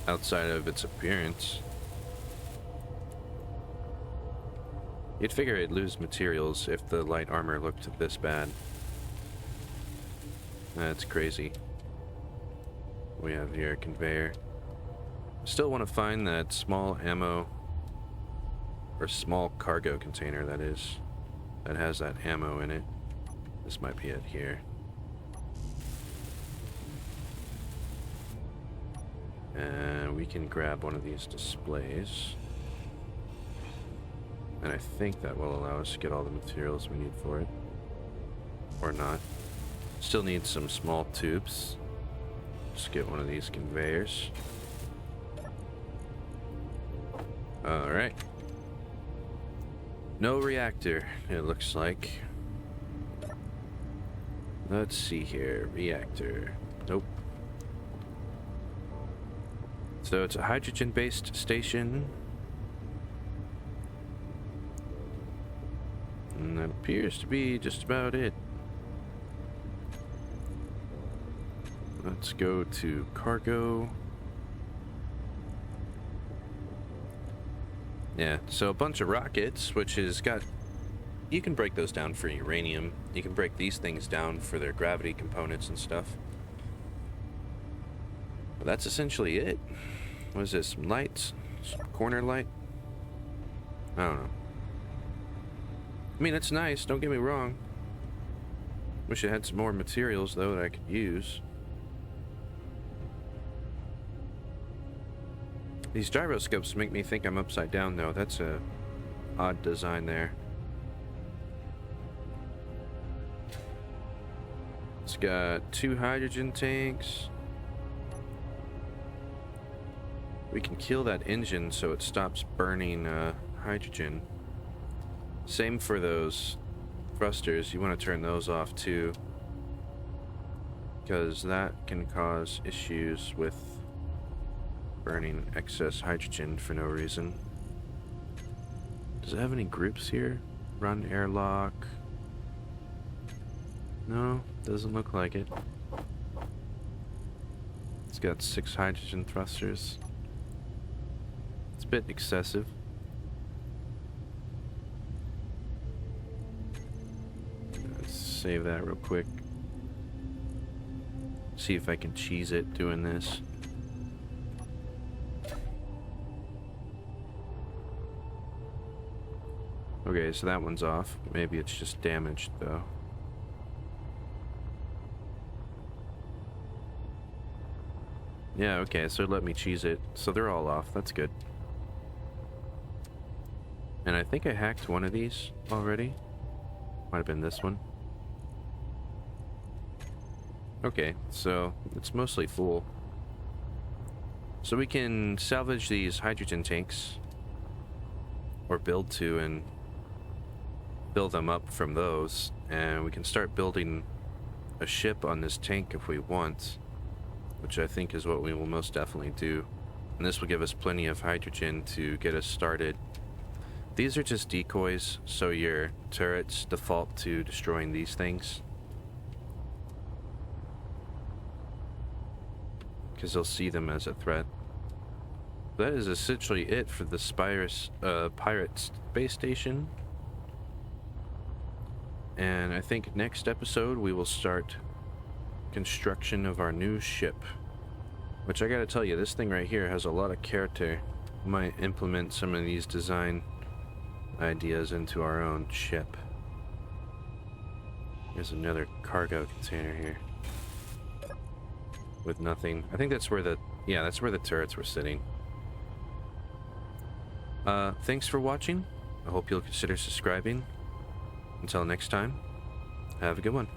[SPEAKER 1] outside of its appearance. You'd figure it'd lose materials if the light armor looked this bad. That's crazy. We have here a conveyor. Still want to find that small ammo, or small cargo container, that is, that has that ammo in it. This might be it here. And we can grab one of these displays. And I think that will allow us to get all the materials we need for it. Or not. Still need some small tubes. Just get one of these conveyors. Alright. No reactor, it looks like. Let's see here. Reactor. Nope. So it's a hydrogen-based station. And that appears to be just about it. Let's go to cargo. Yeah, so a bunch of rockets, which has got... You can break those down for uranium. You can break these things down for their gravity components and stuff. But that's essentially it. What is this? Some lights? Some corner light? I don't know. I mean, it's nice, don't get me wrong. Wish it had some more materials, though, that I could use. These gyroscopes make me think I'm upside down, though. That's a odd design there. It's got 2 hydrogen tanks. We can kill that engine so it stops burning hydrogen. Same for those thrusters. You want to turn those off too, because that can cause issues with burning excess hydrogen for no reason. Does it have any groups here? Run airlock. No, doesn't look like it. It's got 6 hydrogen thrusters. It's a bit excessive. Let's save that real quick. See if I can cheese it doing this. Okay, so that one's off. Maybe it's just damaged though. Yeah, okay, so let me cheese it. So they're all off, that's good. And I think I hacked one of these already. Might have been this one. Okay, so it's mostly full. So we can salvage these hydrogen tanks, or build 2 and build them up from those, and we can start building a ship on this tank if we want, which I think is what we will most definitely do. And this will give us plenty of hydrogen to get us started. These are just decoys, so your turrets default to destroying these things, because they'll see them as a threat. That is essentially it for the pirate space station. And I think next episode we will start construction of our new ship. Which I gotta tell you, this thing right here has a lot of character. We might implement some of these design ideas into our own ship. There's another cargo container here. With nothing. I think that's where that's where the turrets were sitting. Thanks for watching. I hope you'll consider subscribing. Until next time, have a good one.